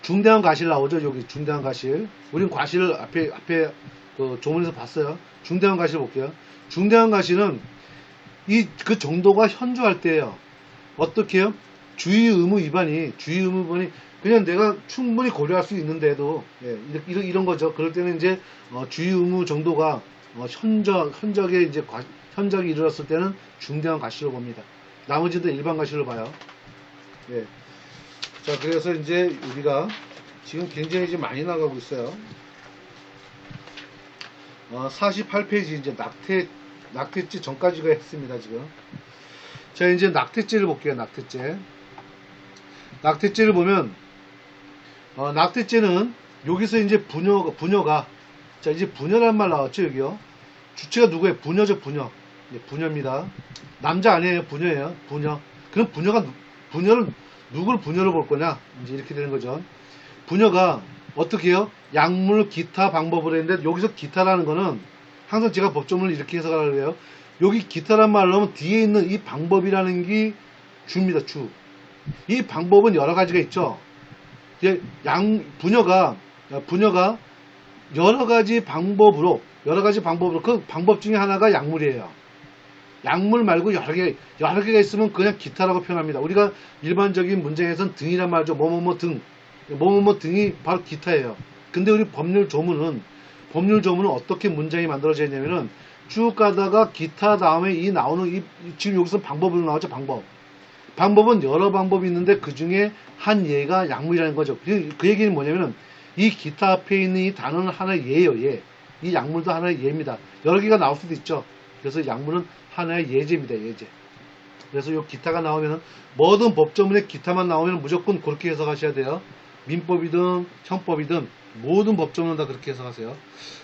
중대한 과실 나오죠, 여기 중대한 과실. 우린 과실을 앞에 그 조문에서 봤어요. 중대한 과실 볼게요. 중대한 과실은 그 정도가 현저할 때예요. 어떻게 해요? 주의 의무 위반이 그냥 내가 충분히 고려할 수 있는데도 이런 거죠. 그럴 때는 이제 주의 의무 정도가 현저하게 이제 현저하게 이르렀을 때는 중대한 과실로 봅니다. 나머지도 일반 과실로 봐요. 자, 그래서 이제 우리가 지금 굉장히 이제 많이 나가고 있어요. 48페이지 이제 낙태죄 전까지가 했습니다, 지금. 자, 이제 낙태죄를 볼게요, 낙태죄를 보면, 낙태죄는 여기서 이제 부녀가, 자, 이제 부녀란 말 나왔죠, 여기요. 주체가 누구예요? 부녀죠, 부녀. 부녀입니다. 남자 아니에요, 부녀예요, 부녀. 그럼 부녀를, 누구를 부녀로 볼 거냐? 이제 이렇게 되는 거죠. 부녀가 어떻게 해요? 약물, 기타 방법을 했는데, 여기서 기타라는 거는, 항상 제가 법조문을 이렇게 해석하려고 해요. 여기 기타란 말로 하면 뒤에 있는 이 방법이라는 게 주입니다, 주. 이 방법은 여러 가지가 있죠. 부녀가 여러 가지 방법으로 그 방법 중에 하나가 약물이에요. 약물 말고 여러 개가 있으면 그냥 기타라고 표현합니다. 우리가 일반적인 문장에서는 등이란 말이죠. 뭐뭐뭐 등. 뭐뭐뭐 등이 바로 기타예요. 근데 우리 법률 조문은 어떻게 문장이 만들어져 있냐면은 쭉 가다가 기타 다음에 이 나오는 지금 여기서 방법으로 나오죠. 방법은 여러 방법이 있는데 그 중에 한 예가 약물이라는 거죠. 그 얘기는 뭐냐면은 이 기타 앞에 있는 이 단어는 하나의 예예요. 예. 이 약물도 하나의 예입니다. 여러 개가 나올 수도 있죠. 그래서 약물은 하나의 예제입니다. 예제. 그래서 이 기타가 나오면은 모든 법조문에 기타만 나오면 무조건 그렇게 해석하셔야 돼요. 민법이든 형법이든 모든 법조문은 다 그렇게 해석하세요.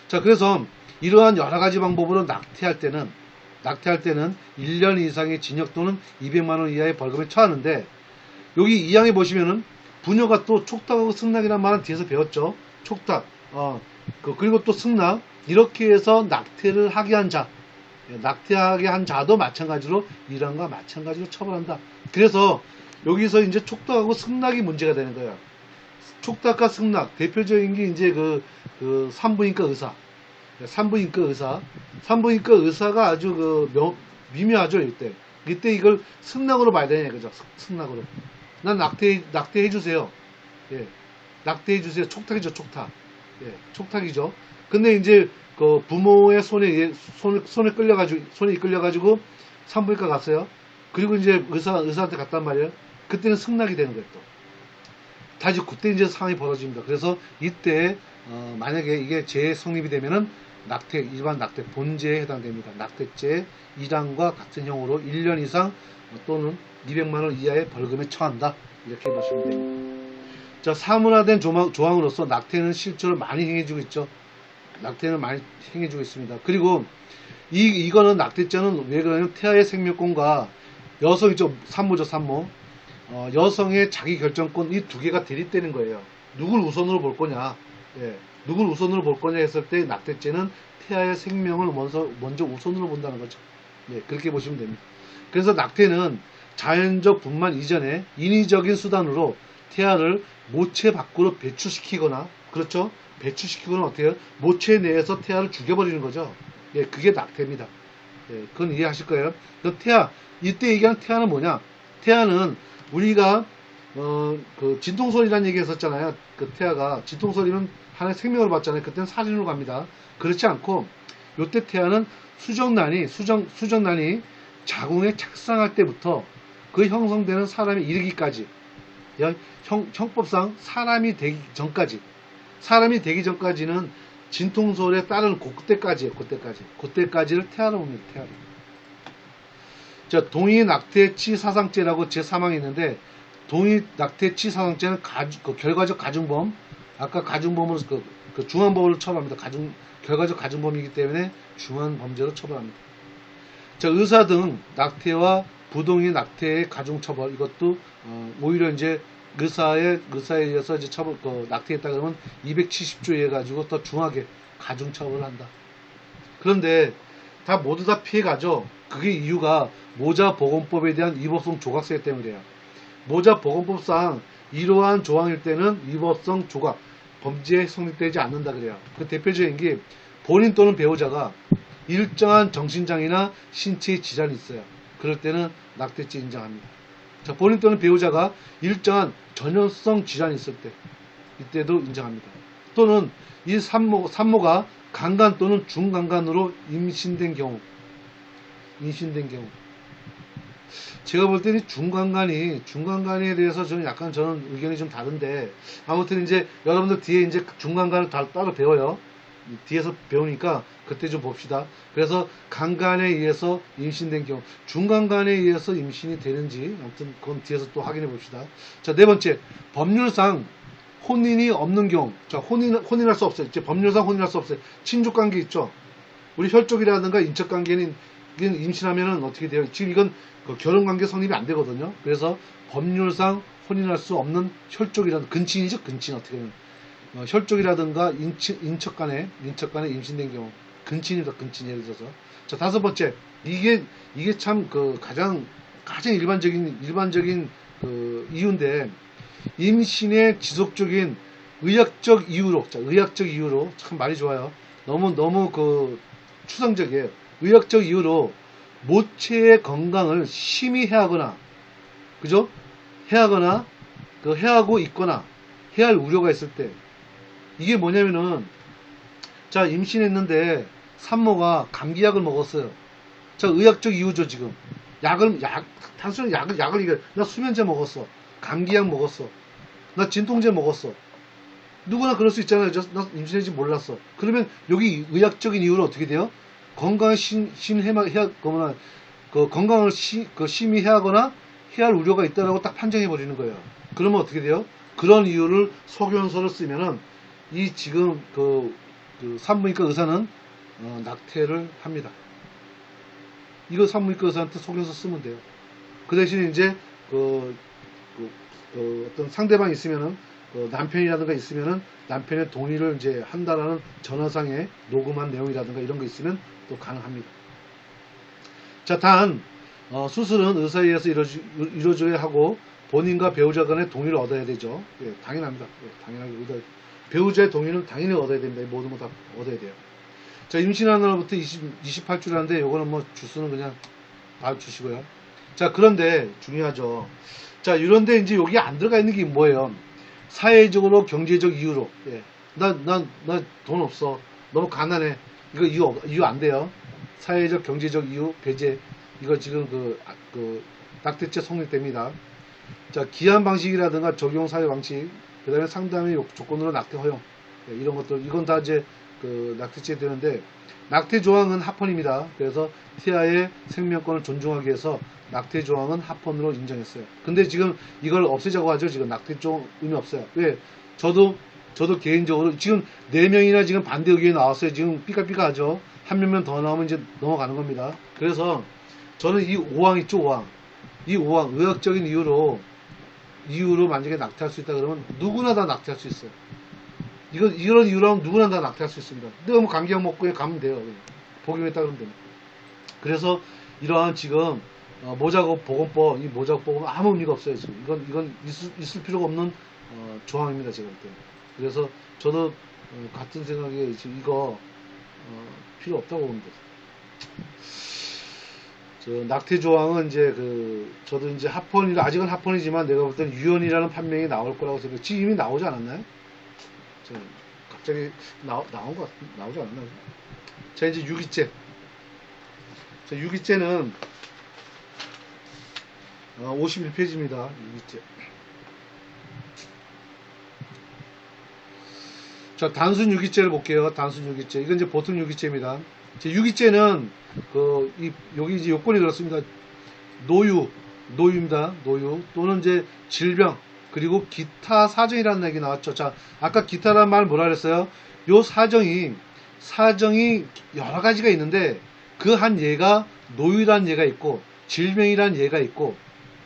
자, 그래서 이러한 여러 가지 방법으로 낙태할 때는 1년 이상의 징역 또는 200만 원 이하의 벌금에 처하는데, 여기 이 항에 보시면은 부녀가 또 촉탁하고 승낙이라는 말은 뒤에서 배웠죠. 촉탁, 그리고 또 승낙, 이렇게 해서 낙태를 하게 한 자, 낙태하게 한 자도 마찬가지로 이란과 마찬가지로 처벌한다. 그래서 여기서 이제 촉탁하고 승낙이 문제가 되는 거예요. 촉탁과 승낙, 대표적인 게 이제 그 산부인과 의사. 산부인과 의사가 아주 미묘하죠, 이때 이걸 승낙으로 봐야 되냐, 그죠? 승낙으로. 난 낙태해주세요. 예. 낙태해주세요. 촉탁이죠, 촉탁. 예. 촉탁이죠. 근데 이제, 부모의 손에 이끌려가지고 산부인과 갔어요. 그리고 이제 의사한테 갔단 말이에요. 그때는 승낙이 되는 거예요, 또. 다시 그때 이제 상황이 벌어집니다. 그래서 이때, 만약에 이게 재성립이 되면은 일반 낙태 본죄에 해당됩니다. 낙태죄 1항과 같은 형으로 1년 이상 또는 200만 원 이하의 벌금에 처한다. 이렇게 보시면 됩니다. 자, 사문화된 조항으로서 낙태는 실제로 많이 행해지고 있죠. 낙태는 많이 행해지고 있습니다. 그리고 이거는 낙태죄는 왜 그러냐면 태아의 생명권과 여성이죠. 산모죠, 산모. 여성의 자기 결정권 이 두 개가 대립되는 거예요. 누굴 우선으로 볼 거냐. 예. 누굴 우선으로 볼 거냐 했을 때 낙태죄는 태아의 생명을 먼저 우선으로 본다는 거죠. 예, 그렇게 보시면 됩니다. 그래서 낙태는 자연적 분만 이전에 인위적인 수단으로 태아를 모체 밖으로 배출시키거나, 그렇죠? 배출시키거나 어떻게 해요? 모체 내에서 태아를 죽여버리는 거죠. 예, 그게 낙태입니다. 예, 그건 이해하실 거예요. 그 이때 얘기하는 태아는 뭐냐? 태아는 우리가 그 진통소리라는 얘기 했었잖아요. 그 태아가 진통소리는 하나의 생명을 받잖아요. 그때는 살인으로 갑니다. 그렇지 않고 요때 태아는 수정란이 자궁에 착상할 때부터 그 형성되는 사람이 이르기까지, 형법상 사람이 되기 전까지는 진통소리에 따른 그때까지예요. 그때까지를 태아로 봅니다. 태아로. 자, 동의 낙태치 사상죄라고 제3항이 있는데, 동의 낙태치 사상죄는 결과적 가중범, 아까 가중범으로 그 중한범으로 처벌합니다. 결과적 가중범이기 때문에 중한범죄로 처벌합니다. 자, 의사 등 낙태와 부동의 낙태의 가중처벌, 이것도 오히려 이제 의사에 의해서 이제 낙태했다 그러면 270조에 해가지고 더 중하게 가중처벌을 한다. 그런데 모두 다 피해가죠. 그게 이유가 모자보건법에 대한 위법성 조각세 때문이에요. 모자보건법상 이러한 조항일 때는 위법성 조각, 범죄에 성립되지 않는다 그래요. 그 대표적인 게 본인 또는 배우자가 일정한 정신장애나 신체의 질환이 있어요. 그럴 때는 낙태죄 인정합니다. 자, 본인 또는 배우자가 일정한 전염성 질환이 있을 때, 이때도 인정합니다. 또는 이 산모가 강간 또는 중강간으로 임신된 경우. 제가 볼 때는 중강간에 대해서 저는 의견이 좀 다른데, 아무튼 이제 여러분들 뒤에 이제 중강간을 따로 배워요. 뒤에서 배우니까 그때 좀 봅시다. 그래서 강간에 의해서 임신된 경우, 중강간에 의해서 임신이 되는지, 아무튼 그건 뒤에서 또 확인해 봅시다. 자, 네 번째, 법률상 혼인이 없는 경우. 자, 혼인할 수 없어요. 이제 법률상 혼인할 수 없어요. 친족관계 있죠. 우리 혈족이라든가 인척관계는 임신하면은 어떻게 돼요? 지금 이건 결혼관계 성립이 안 되거든요. 그래서 법률상 혼인할 수 없는 혈족이라든가 근친이죠. 근친 어떻게 보면 혈족이라든가 인척간에 임신된 경우 근친이다. 근친 예를 들어서. 자, 다섯 번째, 이게 참 가장 일반적인 이유인데, 임신의 지속적인 의학적 이유로 참 말이 좋아요. 너무 추상적이에요. 의학적 이유로 모체의 건강을 심히 해하거나, 그죠? 해하거나, 해하고 있거나, 해할 우려가 있을 때, 이게 뭐냐면은, 자, 임신했는데, 산모가 감기약을 먹었어요. 자, 의학적 이유죠, 지금. 단순히 약을, 나 수면제 먹었어. 감기약 먹었어. 나 진통제 먹었어. 누구나 그럴 수 있잖아요. 나 임신했지 몰랐어. 그러면 여기 의학적인 이유는 어떻게 돼요? 건강을 건강을 심히 해하거나 해할 우려가 있다라고 딱 판정해 버리는 거예요. 그러면 어떻게 돼요? 그런 이유를 소견서를 쓰면은 이 지금 산부인과 의사는 낙태를 합니다. 이거 산부인과 의사한테 소견서 쓰면 돼요. 그 대신에 이제 어떤 상대방이 있으면은 남편이라든가 있으면은 남편의 동의를 이제 한다라는 전화상에 녹음한 내용이라든가 이런 거 있으면 또 가능합니다. 자, 단 수술은 의사에 의해서 이루어져야 하고 본인과 배우자 간의 동의를 얻어야 되죠. 예, 당연합니다. 예, 당연하게 배우자의 동의는 당연히 얻어야 됩니다. 모든 거 다 얻어야 돼요. 자, 임신한 날부터 28주라는데 요거는 뭐 주수는 그냥 다 주시고요. 자, 그런데 중요하죠. 자, 이런데 이제 여기 안 들어가 있는 게 뭐예요? 사회적으로 경제적 이유로. 예. 나 돈 없어. 너무 가난해. 이거 이유 안 돼요. 사회적 경제적 이유 배제. 이거 지금 낙태죄 성립됩니다. 자, 기한 방식이라든가 적용 사회 방식, 그 다음에 상담의 조건으로 낙태 허용. 예, 이런 것들, 이건 다 이제 낙태죄 되는데, 낙태 조항은 합헌입니다. 그래서 태아의 생명권을 존중하기 위해서 낙태 조항은 합헌으로 인정했어요. 근데 지금 이걸 없애자고 하죠. 지금 낙태 조항 의미 없어요. 왜? 저도 개인적으로 지금 4명이나 지금 반대 의견이 나왔어요. 지금 삐까삐까하죠. 한 명만 더 나오면 이제 넘어가는 겁니다. 그래서 저는 이 5항 있죠, 5항. 이 5항, 의학적인 이유로 만약에 낙태할 수 있다 그러면 누구나 다 낙태할 수 있어요. 이런 이유로 하면 누구나 다 낙태할 수 있습니다. 내가 뭐 감기약 먹고 가면 돼요. 복용했다 그러면 됩니다. 그래서 이러한 지금 모자국 보건법, 이 모자국 보건은 아무 의미가 없어요. 지금 이건 있을 필요가 없는 조항입니다. 제가 볼 때. 그래서 저도 같은 생각에 지금 이거 필요 없다고 봅니다. 낙태 조항은 이제 저도 이제 아직은 합헌이지만 내가 볼 때는 유연이라는 판명이 나올 거라고 생각해요. 지금 이미 나오지 않았나요? 갑자기 나오지 않았나요? 자, 이제 유기죄. 자, 유기죄는 51페이지입니다. 유기죄. 자, 단순 유기죄를 볼게요. 단순 유기죄. 이건 이제 보통 유기죄입니다. 유기죄는 여기 이제 요건이 그렇습니다. 노유입니다. 노유 또는 이제 질병 그리고 기타 사정이라는 얘기 나왔죠. 자, 아까 기타라는 말 뭐라 그랬어요? 요 사정이 여러 가지가 있는데 그 한 예가 노유라는 예가 있고 질병이라는 예가 있고,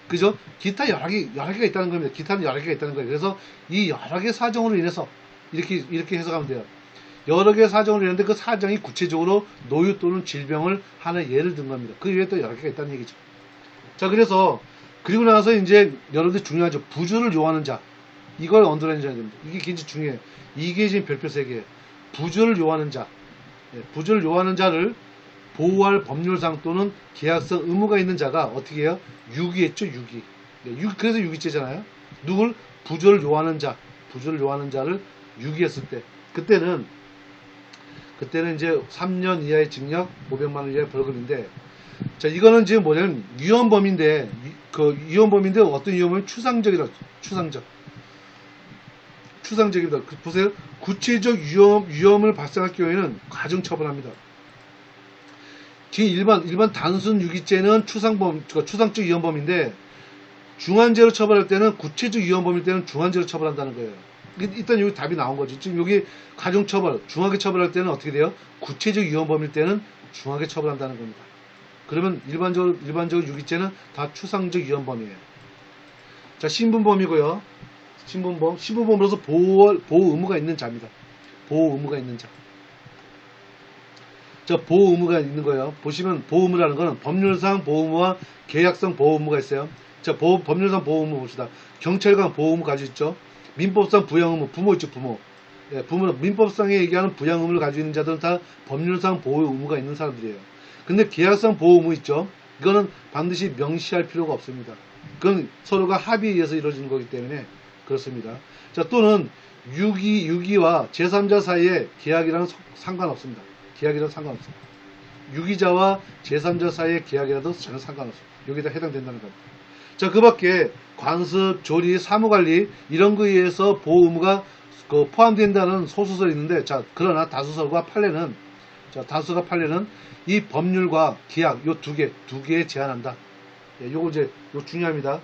그죠? 기타 여러 개가 있다는 겁니다. 기타는 여러 개가 있다는 거예요. 그래서 이 여러 개 사정으로 인해서 이렇게 해석하면 돼요. 여러 개 사정으로 인했는데 그 사정이 구체적으로 노유 또는 질병을 하나의 예를 든 겁니다. 그 위에 또 여러 개가 있다는 얘기죠. 자, 그리고 나서 이제 여러분들 중요하죠. 부주를 요하는 자. 이걸 언더라인 해야 됩니다. 이게 굉장히 중요해요. 이게 지금 별표 3개. 부주를 요하는 자. 부주를 요하는 자를 보호할 법률상 또는 계약성 의무가 있는 자가 어떻게 해요? 유기했죠, 유기. 그래서 유기죄잖아요. 누굴? 부주를 요하는 자를 유기했을 때. 그때는 이제 3년 이하의 징역, 500만 원 이하의 벌금인데, 자, 이거는 지금 뭐냐면 위헌범인데, 위헌범인데 어떤 위헌범은 추상적이다. 추상적이다. 보세요. 구체적 위험을 발생할 경우에는 가중처벌합니다. 일반 단순 유기죄는 추상적 위헌범인데, 중한죄로 처벌할 때는 구체적 위헌범일 때는 중한죄로 처벌한다는 거예요. 일단 여기 답이 나온 거지. 지금 여기 가중처벌, 중하게 처벌할 때는 어떻게 돼요? 구체적 위헌범일 때는 중하게 처벌한다는 겁니다. 그러면 일반적으로 유기죄는 다 추상적 위헌범이에요. 자, 신분범이고요. 신분범으로서 보호 의무가 있는 자입니다. 보호 의무가 있는 자. 자, 보호 의무가 있는 거예요. 보시면 보호 의무라는 거는 법률상 보호 의무와 계약성 보호 의무가 있어요. 자, 법률상 보호 의무 봅시다. 경찰관 보호 의무 가지고 있죠. 민법상 부양 의무, 부모 있죠, 부모. 예, 부모는 민법상에 얘기하는 부양 의무를 가지고 있는 자들은 다 법률상 보호 의무가 있는 사람들이에요. 근데 계약상 보호 의무 있죠. 이거는 반드시 명시할 필요가 없습니다. 그건 서로가 합의에 의해서 이루어지는 거기 때문에 그렇습니다. 자, 또는 유기와 제3자 사이에 계약이랑은 상관없습니다. 계약이랑 상관없습니다. 유기자와 제3자 사이의 계약이라도 전혀 상관없습니다. 여기다 해당된다는 겁니다. 자, 그 밖에 관습, 조리, 사무관리 이런 거에 의해서 보호 의무가 포함된다는 소수설이 있는데, 자, 그러나 다수설과 판례는, 다수설과 판례는 이 법률과 계약 요 두 개에 제한한다. 예, 요거 이제 요 중요합니다.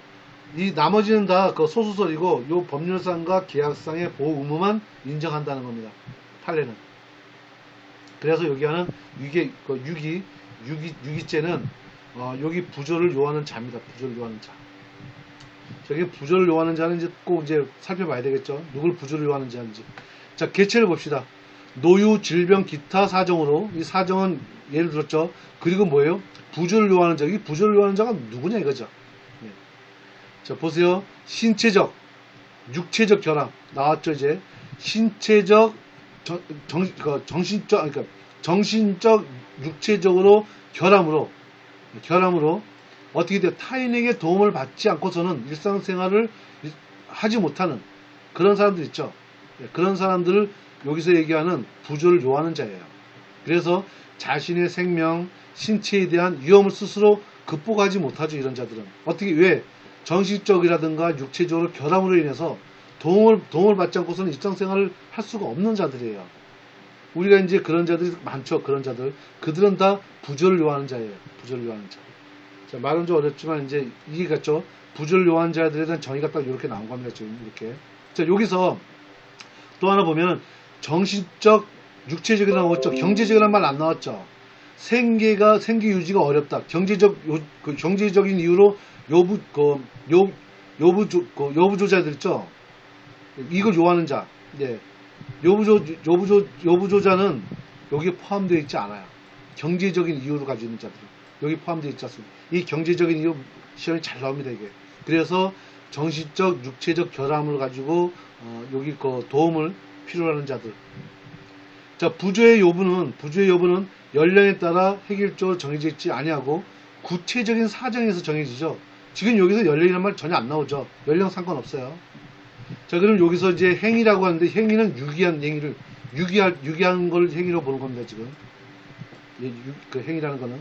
이 나머지는 다 그 소수설이고 요 법률상과 계약상의 보호 의무만 인정한다는 겁니다. 판례는. 그래서 여기 하는 유기죄는 여기 부조를 요하는 자입니다. 부조를 요하는 자. 저기 부조를 요하는 자는 이제 꼭 이제 살펴봐야 되겠죠. 누굴 부조를 요하는 자인지. 자, 개체를 봅시다. 노유, 질병, 기타 사정으로, 이 사정은 예를 들었죠. 그리고 뭐예요? 부조를 요하는 자. 이 부조를 요하는 자가 누구냐 이거죠. 예. 자, 보세요. 신체적, 육체적 결함 나왔죠. 이제 신체적, 정신적, 육체적으로 결함으로 어떻게 돼요? 타인에게 도움을 받지 않고서는 일상생활을 하지 못하는 그런 사람들 있죠. 그런 사람들을 여기서 얘기하는 부조를 요하는 자예요. 그래서 자신의 생명, 신체에 대한 위험을 스스로 극복하지 못하죠. 이런 자들은. 어떻게, 왜? 정신적이라든가 육체적으로 결함으로 인해서 도움을 받지 않고서는 일상생활을 할 수가 없는 자들이에요. 우리가 이제 그런 자들이 많죠. 그런 자들. 그들은 다 부조를 요하는 자예요. 부조를 요하는 자. 자, 말은 좀 어렵지만 이제 이해가 갔죠. 부조를 요하는 자들에 대한 정의가 딱 이렇게 나온 겁니다. 지금 이렇게. 자, 여기서 또 하나 보면 정신적, 육체적이라고 나왔죠. 경제적이라는 말 안 나왔죠. 생계 유지가 어렵다. 경제적인 이유로 여부조자들 있죠. 이걸 요하는 자. 네. 여부조자는 여기에 포함되어 있지 않아요. 경제적인 이유를 가지고 있는 자들은 여기 포함되어 있지 않습니다. 이 경제적인 이유 시험이 잘 나옵니다. 이게. 그래서 정신적, 육체적 결함을 가지고 여기 도움을 필요로 하는 자들. 자, 부조의 여부는 연령에 따라 획일적으로 정해져 있지 아니하고 구체적인 사정에서 정해지죠. 지금 여기서 연령이라는 말 전혀 안 나오죠. 연령 상관없어요. 자, 그럼 여기서 이제 행위라고 하는데, 행위는 유기한 행위를 유기한 걸 행위로 보는 겁니다. 지금 그 행위라는 거는.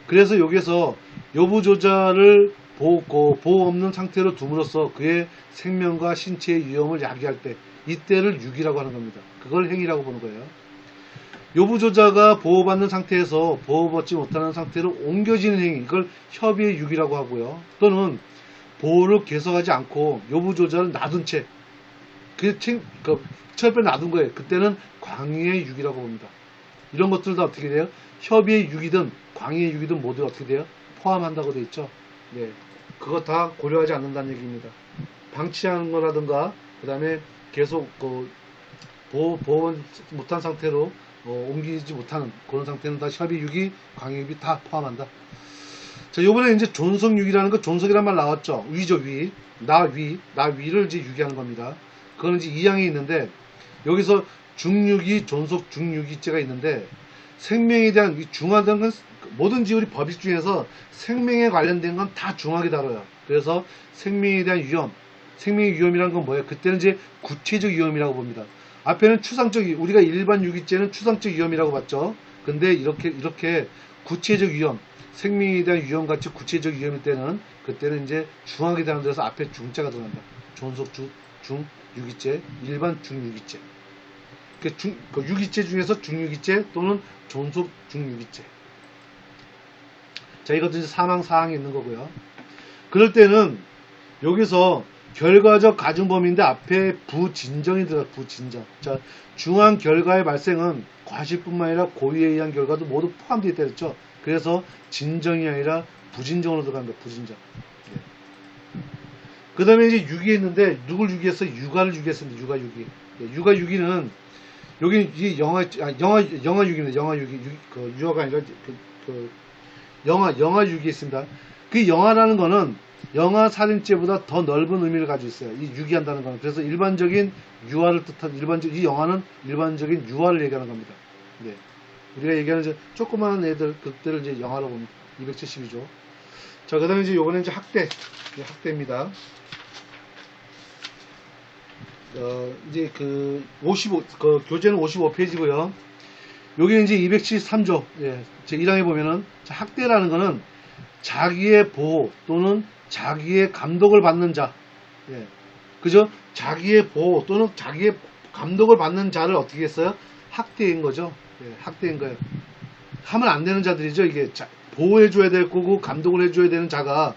그래서 여기서 여부조자를 보호 없는 상태로 둠으로써 그의 생명과 신체의 위험을 야기할 때, 이때를 유기라고 하는 겁니다. 그걸 행위라고 보는 거예요. 여부조자가 보호받는 상태에서 보호받지 못하는 상태로 옮겨지는 행위, 이걸 협의의 유기라고 하고요. 또는 보호를 계속하지 않고 여부조자를 놔둔 채 철폐 놔둔 거예요. 그때는 광의의 유기라고 봅니다. 이런 것들 다 어떻게 돼요? 협의의 유기든 광의의 유기든 모두 어떻게 돼요? 포함한다고 되어 있죠. 네, 그거 다 고려하지 않는다는 얘기입니다. 방치하는 거라든가 그 다음에 계속 보호 못한 상태로 옮기지 못하는 그런 상태는 다 협의 유기, 광의 유기 다 포함한다. 자, 요번에 이제 존속유기라는 거, 존속이란 말 나왔죠. 위죠, 위. 나 위를 이제 유기하는 겁니다. 그건 이제 2항에 있는데, 여기서 중유기, 존속 중유기죄가 있는데, 생명에 대한 중화된 건, 뭐든지 우리 법익 중에서 생명에 관련된 건 다 중하게 다뤄요. 그래서 생명에 대한 위험, 생명의 위험이라는 건 뭐예요? 그때는 이제 구체적 위험이라고 봅니다. 앞에는 추상적, 우리가 일반 유기죄는 추상적 위험이라고 봤죠. 근데 이렇게 구체적 위험, 생명에 대한 위험같이 구체적 위험일 때는, 그때는 이제 중하게 되는 데서 앞에 중자가 들어간다. 존속 중유기죄, 일반 중유기죄. 그 유기죄 중에서 중유기죄 또는 존속 중유기죄. 자, 이것도 이제 사망사항에 있는 거고요. 그럴 때는 여기서 결과적 가중범위인데 앞에 부진정이 들어가, 부진정. 자, 중한 결과의 발생은 과실뿐만 아니라 고의에 의한 결과도 모두 포함되어 있다 그랬죠. 그래서 진정이 아니라 부진정으로 들어갑니다. 부진정. 네. 그 다음에 이제 유기했는데, 누굴 유기했어? 육아를 유기했습니다. 육아 유기. 네, 육아 유기는, 여기 이 영아 유기입니다. 영아 유기. 유아가 아니라, 영아 유기했습니다. 그 영아라는 거는 영아 살인죄보다 더 넓은 의미를 가지고 있어요. 이 유기한다는 거는. 그래서 일반적인 유아를 뜻한, 이 영아는 일반적인 유아를 얘기하는 겁니다. 네. 우리가 얘기하는 이제 조그마한 애들, 그때를 이제 영화로 보면 270이죠. 자, 그 다음에 이제 요거는 이제 학대. 이게 학대입니다. 이제 교재는 55페이지고요. 여기는 이제 273조. 예, 제 1항에 보면은, 자, 학대라는 거는 자기의 보호 또는 자기의 감독을 받는 자. 예. 그죠? 자기의 보호 또는 자기의 감독을 받는 자를 어떻게 했어요? 학대인 거죠. 예, 학대인 거예요. 하면 안 되는 자들이죠. 이게 보호해줘야 될 거고 감독을 해줘야 되는 자가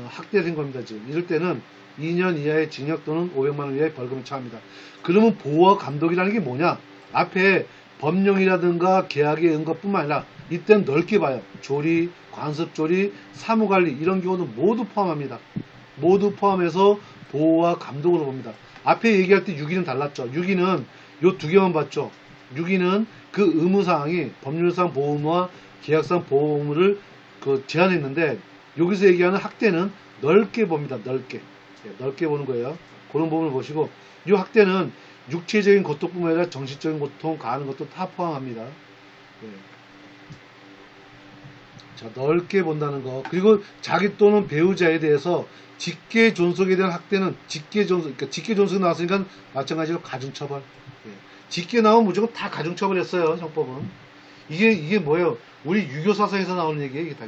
학대된 겁니다. 지금 이럴 때는 2년 이하의 징역 또는 500만 원 이하의 벌금에 처합니다. 그러면 보호와 감독이라는 게 뭐냐? 앞에 법령이라든가 계약에 은 것뿐만 아니라 이때는 넓게 봐요. 조리, 관습조리, 사무관리 이런 경우도 모두 포함합니다. 모두 포함해서 보호와 감독으로 봅니다. 앞에 얘기할 때 6위는 달랐죠. 6위는 요 두 개만 봤죠. 6위는 그 의무사항이 법률상 보호 의무와 계약상 보호 의무를 제한했는데 여기서 얘기하는 학대는 넓게 봅니다. 넓게. 예, 넓게 보는 거예요. 그런 부분을 보시고 이 학대는 육체적인 고통뿐만 아니라 정신적인 고통, 가하는 것도 다 포함합니다. 예. 자, 넓게 본다는 거. 그리고 자기 또는 배우자에 대해서 직계 존속에 대한 학대는 직계 존속이 나왔으니까 마찬가지로 가중처벌. 예. 직계 나오면 무조건 다 가중처벌했어요. 형법은. 이게 뭐예요? 우리 유교 사상에서 나오는 얘기예요. 이게 다.